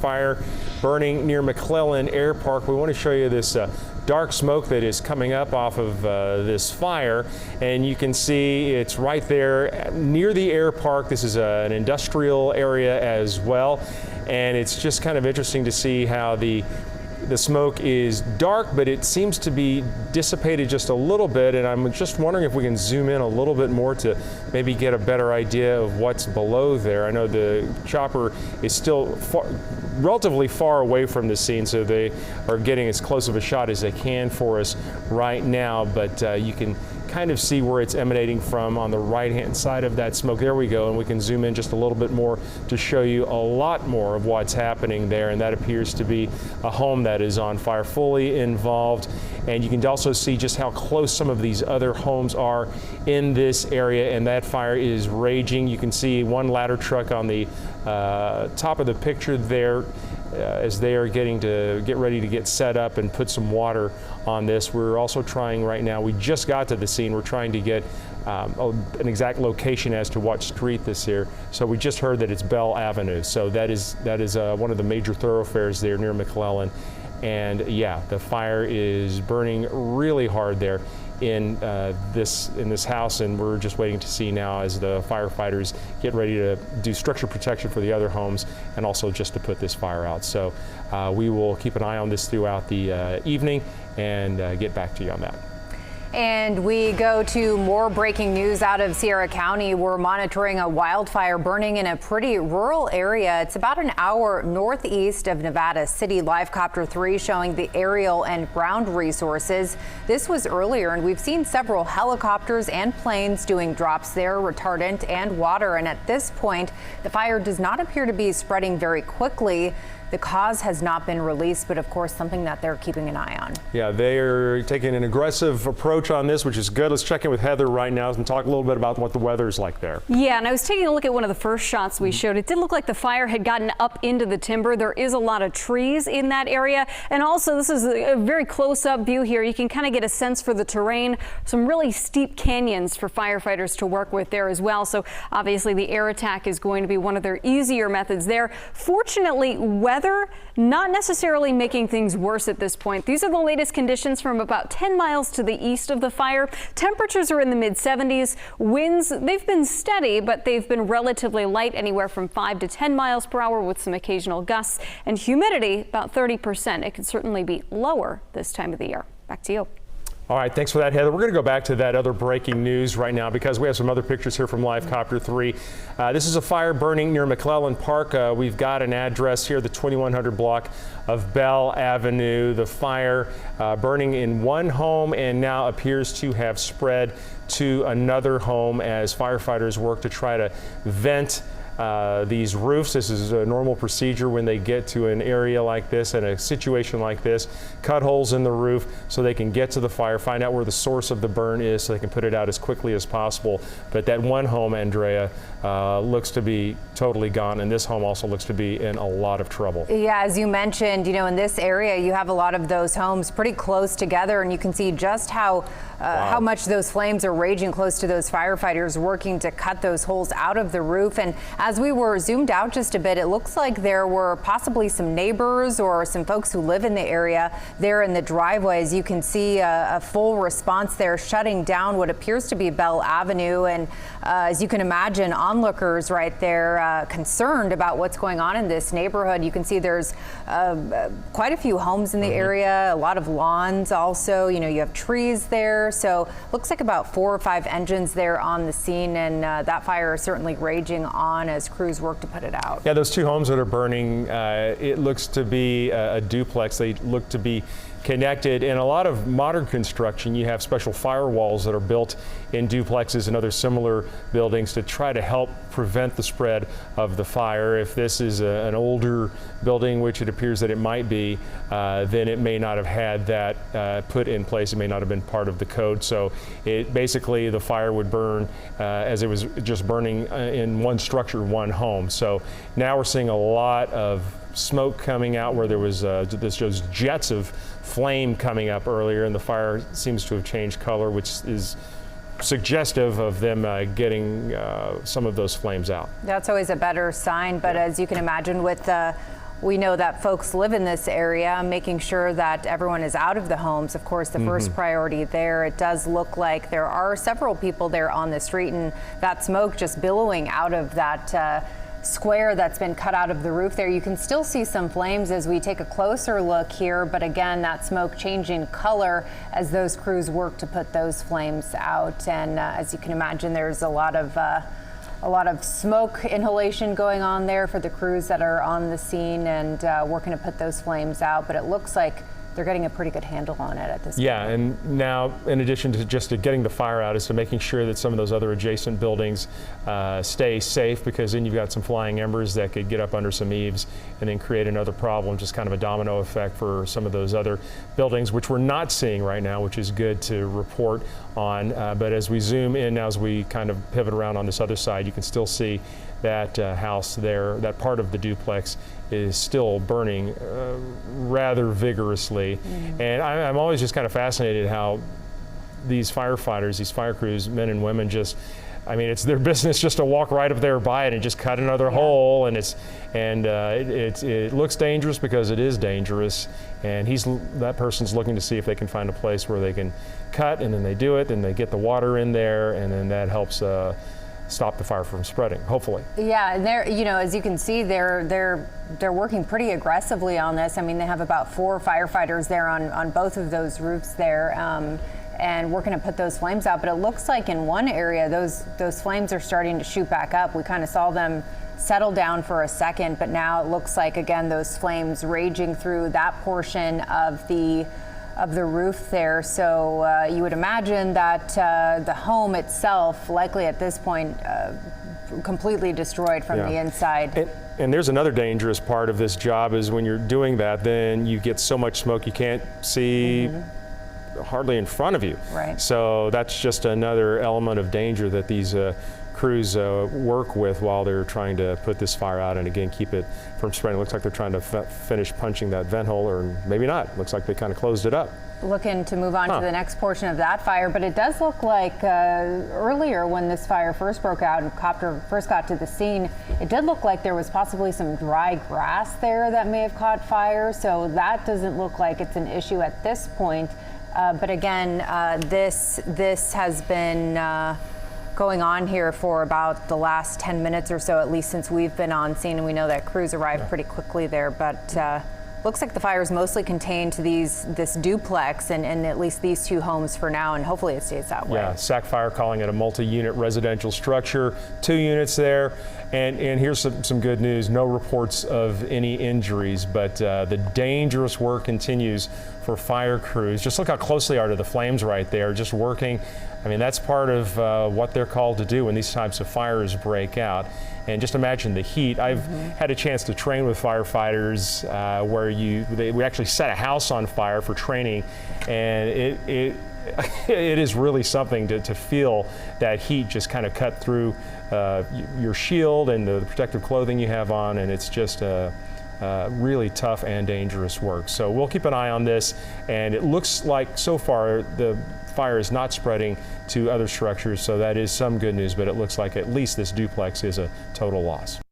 fire burning near McClellan Air Park. We want to show you this dark smoke that is coming up off of this fire, and you can see it's right there near the air park. This is an industrial area as well, and it's just kind of interesting to see how the smoke is dark, but it seems to be dissipated just a little bit, and I'm just wondering if we can zoom in a little bit more to maybe get a better idea of what's below there. I know the chopper is still relatively far away from the scene, so they are getting as close of a shot as they can for us right now, but you can kind of see where it's emanating from on the right-hand side of that smoke. There we go, and we can zoom in just a little bit more to show you a lot more of what's happening there, and that appears to be a home that is on fire, fully involved. And you can also see just how close some of these other homes are in this area, and that fire is raging. You can see one ladder truck on the top of the picture there as they are get ready to get set up and put some water on this. We're also trying right now, we just got to the scene, we're trying to get an exact location as to what street this is. So we just heard that it's Bell Avenue. So that is one of the major thoroughfares there near McClellan. And yeah, the fire is burning really hard there in this house, and we're just waiting to see now as the firefighters get ready to do structure protection for the other homes and also just to put this fire out. So we will keep an eye on this throughout the evening and get back to you on that. And we go to more breaking news out of Sierra County. We're monitoring a wildfire burning in a pretty rural area. It's about an hour northeast of Nevada City. Livecopter 3 showing the aerial and ground resources. This was earlier, and we've seen several helicopters and planes doing drops there, retardant and water. And at this point, the fire does not appear to be spreading very quickly. The cause has not been released, but of course something that they're keeping an eye on. Yeah, they are taking an aggressive approach on this, which is good. Let's check in with Heather right now and talk a little bit about what the weather is like there. Yeah, and I was taking a look at one of the first shots we showed. It did look like the fire had gotten up into the timber. There is a lot of trees in that area. And also, this is a very close-up view here. You can kind of get a sense for the terrain. Some really steep canyons for firefighters to work with there as well. So obviously the air attack is going to be one of their easier methods there. Fortunately, weather not necessarily making things worse at this point. These are the latest conditions from about 10 miles to the east of the fire. Temperatures are in the mid-70s. Winds, they've been steady, but they've been relatively light, anywhere from 5 to 10 miles per hour with some occasional gusts. And humidity, about 30%. It could certainly be lower this time of the year. Back to you. All right, thanks for that, Heather. We're going to go back to that other breaking news right now because we have some other pictures here from Livecopter 3. This is a fire burning near McClellan Park. We've got an address here, the 2100 block of Bell Avenue. The fire burning in one home and now appears to have spread to another home as firefighters work to try to vent these roofs. This is a normal procedure when they get to an area like this and a situation like this. Cut holes in the roof so they can get to the fire, find out where the source of the burn is so they can put it out as quickly as possible. But that one home, Andrea, looks to be totally gone, and this home also looks to be in a lot of trouble. Yeah, as you mentioned, you know, in this area you have a lot of those homes pretty close together, and you can see just how much those flames are raging close to those firefighters working to cut those holes out of the roof. And as we were zoomed out just a bit, it looks like there were possibly some neighbors or some folks who live in the area there in the driveways. You can see a full response there shutting down what appears to be Bell Avenue. And as you can imagine, onlookers right there concerned about what's going on in this neighborhood. You can see there's quite a few homes in the area, a lot of lawns also. You know, you have trees there. So looks like about 4 or 5 engines there on the scene, and that fire is certainly raging on as crews work to put it out. Yeah, those 2 homes that are burning, it looks to be a duplex. They look to be connected. In a lot of modern construction, you have special firewalls that are built in duplexes and other similar buildings to try to help prevent the spread of the fire. If this is an older building, which it appears that it might be, then it may not have had that put in place. It may not have been part of the code. So it basically, the fire would burn as it was just burning in one structure, one home. So now we're seeing a lot of smoke coming out where there was those jets of flame coming up earlier, and the fire seems to have changed color, which is suggestive of them getting some of those flames out. That's always a better sign, but as you can imagine, with We know that folks live in this area, making sure that everyone is out of the homes. Of course, the first priority there. It does look like there are several people there on the street, and that smoke just billowing out of that square that's been cut out of the roof there. You can still see some flames as we take a closer look here, but again, that smoke changing color as those crews work to put those flames out. And as you can imagine, there's a lot of smoke inhalation going on there for the crews that are on the scene and working to put those flames out. But it looks like they're getting a pretty good handle on it at this point. Yeah, and now in addition to just to getting the fire out is to making sure that some of those other adjacent buildings stay safe, because then you've got some flying embers that could get up under some eaves and then create another problem, just kind of a domino effect for some of those other buildings, which we're not seeing right now, which is good to report on. But as we zoom in, as we kind of pivot around on this other side, you can still see that house there, that part of the duplex is still burning rather vigorously. And I'm always just kind of fascinated how these firefighters, these fire crews, men and women, just, I mean, it's their business just to walk right up there by it and just cut another hole. And it looks dangerous because it is dangerous. And that person's looking to see if they can find a place where they can cut, and then they do it, and they get the water in there, and then that helps stop the fire from spreading, hopefully. Yeah, and they're, you know, as you can see, they're working pretty aggressively on this. I mean, they have about 4 firefighters there on both of those roofs there, and working to put those flames out. But it looks like in one area, those flames are starting to shoot back up. We kind of saw them settle down for a second, but now it looks like, again, those flames raging through that portion of the roof there. So you would imagine that the home itself, likely at this point, completely destroyed from the inside. And there's another dangerous part of this job is when you're doing that, then you get so much smoke you can't see hardly in front of you. Right. So that's just another element of danger that these crews work with while they're trying to put this fire out and again keep it from spreading. It looks like they're trying to finish punching that vent hole, or maybe not. Looks like they kind of closed it up. Looking to move on to the next portion of that fire, but it does look like earlier when this fire first broke out and copter first got to the scene, it did look like there was possibly some dry grass there that may have caught fire. So that doesn't look like it's an issue at this point. But again, this has been going on here for about the last 10 minutes or so, at least since we've been on scene, and we know that crews arrived pretty quickly there, but looks like the fire is mostly contained to this duplex and at least these 2 homes for now, and hopefully it stays that way. Yeah, SAC Fire calling it a multi-unit residential structure, 2 units there, and here's some good news, no reports of any injuries, but the dangerous work continues for fire crews. Just look how close they are to the flames right there, just working. I mean, that's part of what they're called to do when these types of fires break out. And just imagine the heat. I've had a chance to train with firefighters where we actually set a house on fire for training, and it is really something to feel that heat just kind of cut through your shield and the protective clothing you have on, and it's just really tough and dangerous work. So we'll keep an eye on this, and it looks like so far the fire is not spreading to other structures, so that is some good news, but it looks like at least this duplex is a total loss.